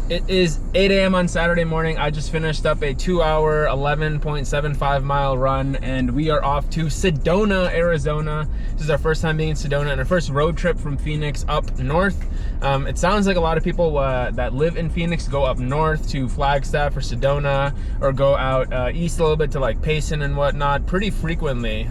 It is 8 a.m. on Saturday morning. I just finished up a 2-hour, 11.75 mile run, and we are off to Sedona, Arizona. This is our first time being in Sedona and our first road trip from Phoenix up north. It sounds like a lot of people that live in Phoenix go up north to Flagstaff or Sedona, or go out east a little bit to like Payson and whatnot pretty frequently.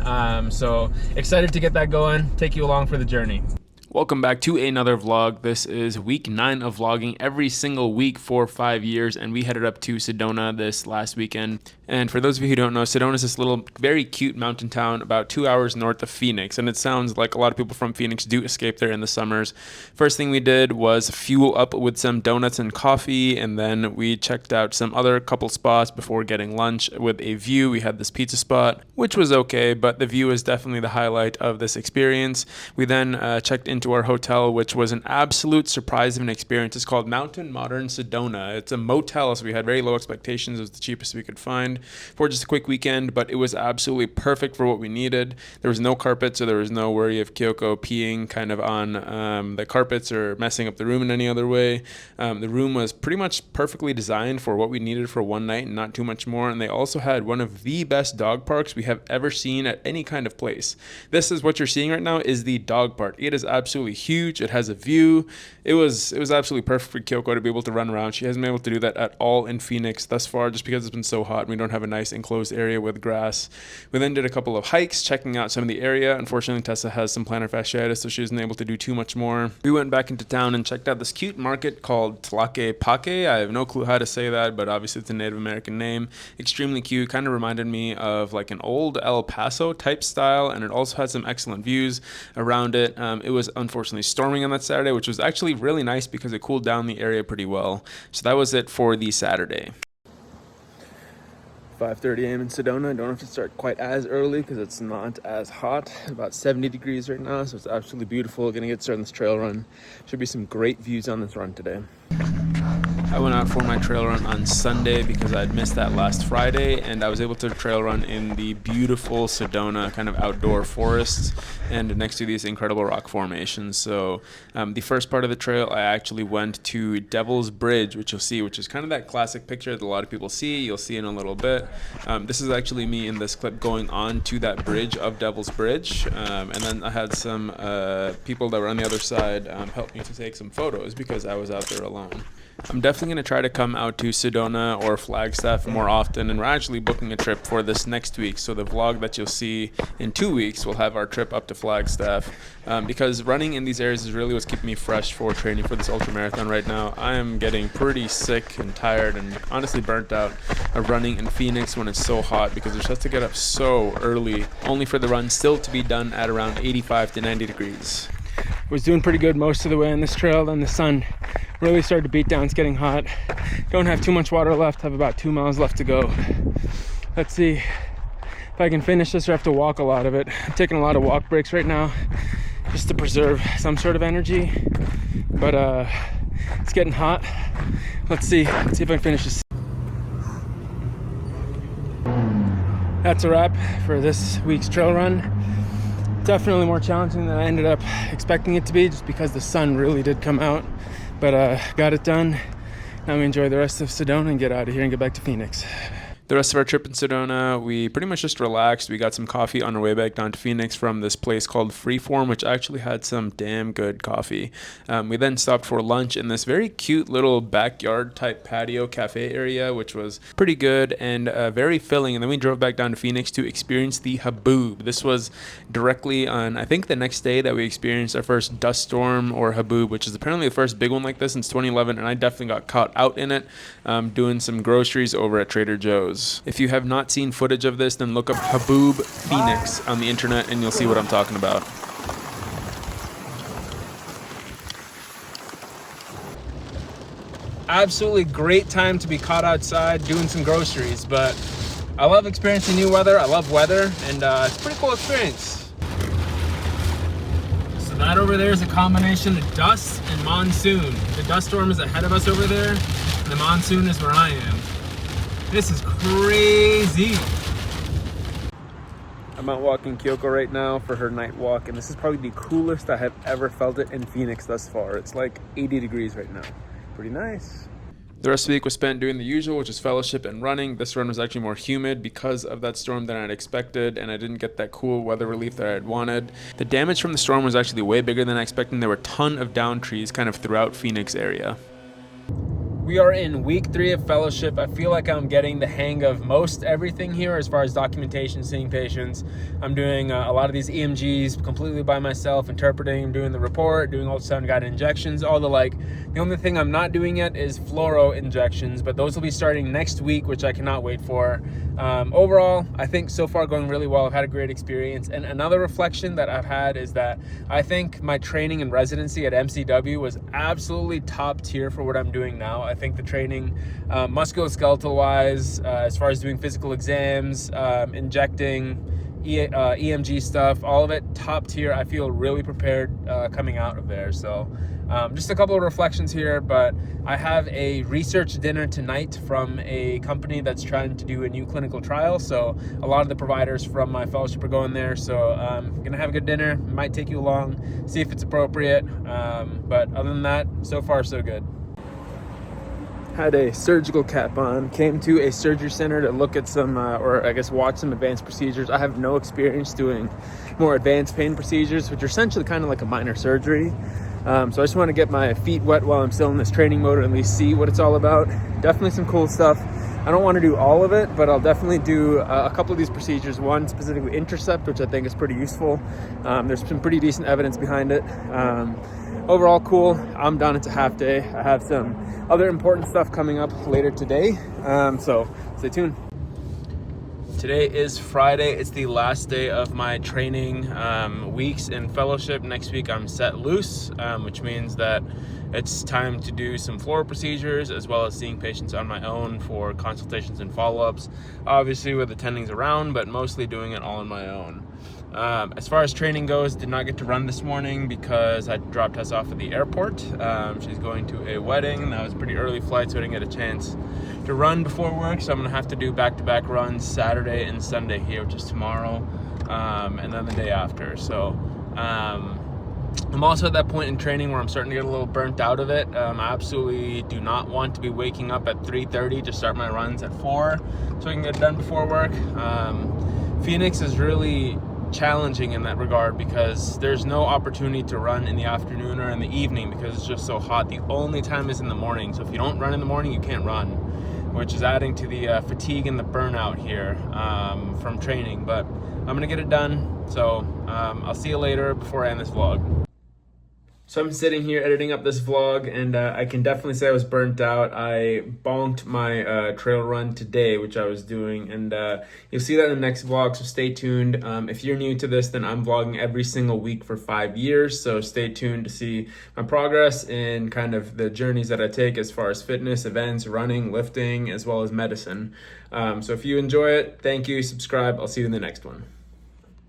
So excited to get that going, take you along for the journey. Welcome back to another vlog. This is week 9 of vlogging every single week for 5 years, and we headed up to Sedona this last weekend. And for those of you who don't know, Sedona is this little very cute mountain town about 2 hours north of Phoenix, and it sounds like a lot of people from Phoenix do escape there in the summers. First thing we did was fuel up with some donuts and coffee, and then we checked out some other couple spots before getting lunch with a view. We had this pizza spot, which was okay, but the view is definitely the highlight of this experience. We then checked into our hotel, which was an absolute surprise of an experience. It's called Mountain Modern Sedona. It's a motel, so we had very low expectations. It was the cheapest we could find for just a quick weekend, but it was absolutely perfect for what we needed. There was no carpet, so there was no worry of Kyoko peeing kind of on the carpets or messing up the room in any other way. The room was pretty much perfectly designed for what we needed for one night and not too much more, and they also had one of the best dog parks we have ever seen at any kind of place. This is what you're seeing right now is the dog park. It is absolutely huge. It has a view. It was absolutely perfect for Kyoko to be able to run around. She hasn't been able to do that at all in Phoenix thus far, just because it's been so hot and we don't have a nice enclosed area with grass. We then did a couple of hikes, checking out some of the area. Unfortunately, Tessa has some plantar fasciitis, so she wasn't able to do too much more. We went back into town and checked out this cute market called Tlaquepaque. I have no clue how to say that, but obviously it's a Native American name. Extremely cute. Kind of reminded me of like an old El Paso type style, and it also had some excellent views around it. It was unfortunately storming on that Saturday, which was actually really nice because it cooled down the area pretty well. So that was it for the Saturday. 5:30 a.m. in Sedona. I don't have to start quite as early because it's not as hot. About 70 degrees right now, so it's absolutely beautiful. Gonna get started on this trail run. Should be some great views on this run today. I went out for my trail run on Sunday because I had missed that last Friday, and I was able to trail run in the beautiful Sedona kind of outdoor forests and next to these incredible rock formations. So the first part of the trail, I actually went to Devil's Bridge, which you'll see, which is kind of that classic picture that a lot of people see. You'll see in a little bit. This is actually me in this clip going on to that bridge of Devil's Bridge. And then I had some people that were on the other side help me to take some photos because I was out there alone. I'm definitely going to try to come out to Sedona or Flagstaff more often, and we're actually booking a trip for this next week. So the vlog that you'll see in 2 weeks will have our trip up to Flagstaff, because running in these areas is really what's keeping me fresh for training for this ultra marathon right now. I am getting pretty sick and tired and honestly burnt out of running in Phoenix when it's so hot, because we have to get up so early only for the run still to be done at around 85 to 90 degrees. Was doing pretty good most of the way on this trail, then the sun really started to beat down. It's getting hot. Don't have too much water left, have about 2 miles left to go. Let's see if I can finish this or have to walk a lot of it. I'm taking a lot of walk breaks right now just to preserve some sort of energy, but it's getting hot. Let's see if I can finish this. That's a wrap for this week's trail run. Definitely more challenging than I ended up expecting it to be, just because the sun really did come out, but got it done. Now we enjoy the rest of Sedona and get out of here and get back to Phoenix. The rest of our trip in Sedona, we pretty much just relaxed. We got some coffee on our way back down to Phoenix from this place called Freeform, which actually had some damn good coffee. We then stopped for lunch in this very cute little backyard type patio cafe area, which was pretty good and very filling. And then we drove back down to Phoenix to experience the Haboob. This was directly on, I think, the next day that we experienced our first dust storm or Haboob, which is apparently the first big one like this since 2011. And I definitely got caught out in it doing some groceries over at Trader Joe's. If you have not seen footage of this, then look up Haboob Phoenix on the internet and you'll see what I'm talking about. Absolutely great time to be caught outside doing some groceries, but I love experiencing new weather. I love weather, and it's a pretty cool experience. So that over there is a combination of dust and monsoon. The dust storm is ahead of us over there, and the monsoon is where I am. This is crazy. I'm out walking Kyoko right now for her night walk, and this is probably the coolest I have ever felt it in Phoenix thus far. It's like 80 degrees right now. Pretty nice. The rest of the week was spent doing the usual, which is fellowship and running. This run was actually more humid because of that storm than I'd expected, and I didn't get that cool weather relief that I had wanted. The damage from the storm was actually way bigger than I expected. There were a ton of downed trees kind of throughout Phoenix area. We are in week 3 of fellowship. I feel like I'm getting the hang of most everything here as far as documentation, seeing patients. I'm doing a lot of these EMGs completely by myself, interpreting, doing the report, doing ultrasound guided injections, all the like. The only thing I'm not doing yet is fluoro injections, but those will be starting next week, which I cannot wait for. Overall, I think so far going really well. I've had a great experience. And another reflection that I've had is that I think my training and residency at MCW was absolutely top tier for what I'm doing now. I think the training, musculoskeletal wise, as far as doing physical exams, injecting, EMG stuff, all of it top tier. I feel really prepared coming out of there. So just a couple of reflections here, but I have a research dinner tonight from a company that's trying to do a new clinical trial. So a lot of the providers from my fellowship are going there. So I'm gonna have a good dinner. Might take you along, see if it's appropriate. But other than that, so far so good. Had a surgical cap on, came to a surgery center to look at some, or I guess watch some advanced procedures. I have no experience doing more advanced pain procedures, which are essentially kind of like a minor surgery. So I just want to get my feet wet while I'm still in this training mode and at least see what it's all about. Definitely some cool stuff. I don't want to do all of it, but I'll definitely do a couple of these procedures. One specifically intercept, which I think is pretty useful. There's some pretty decent evidence behind it. Overall cool. I'm done. It's a half day. I have some other important stuff coming up later today. So stay tuned. Today is Friday. It's the last day of my training weeks in fellowship. Next week I'm set loose, which means that it's time to do some fluoro procedures as well as seeing patients on my own for consultations and follow-ups. Obviously with attendings around, but mostly doing it all on my own. As far as training goes, did not get to run this morning because I dropped Tess off at the airport. She's going to a wedding. That was a pretty early flight, so I didn't get a chance to run before work. So I'm gonna have to do back-to-back runs Saturday and Sunday here, which is tomorrow, and then the day after. So I'm also at that point in training where I'm starting to get a little burnt out of it. I absolutely do not want to be waking up at 3:30 to start my runs at 4 so I can get done before work. Phoenix is really challenging in that regard because there's no opportunity to run in the afternoon or in the evening because it's just so hot. The only time is in the morning. So if you don't run in the morning, you can't run, which is adding to the fatigue and the burnout here from training. But I'm gonna get it done. So I'll see you later before I end this vlog. So I'm sitting here editing up this vlog, and I can definitely say I was burnt out. I bonked my trail run today, which I was doing, and you'll see that in the next vlog, so stay tuned. If you're new to this, then I'm vlogging every single week for 5 years, so stay tuned to see my progress and kind of the journeys that I take as far as fitness, events, running, lifting, as well as medicine. So if you enjoy it, thank you, subscribe. I'll see you in the next one.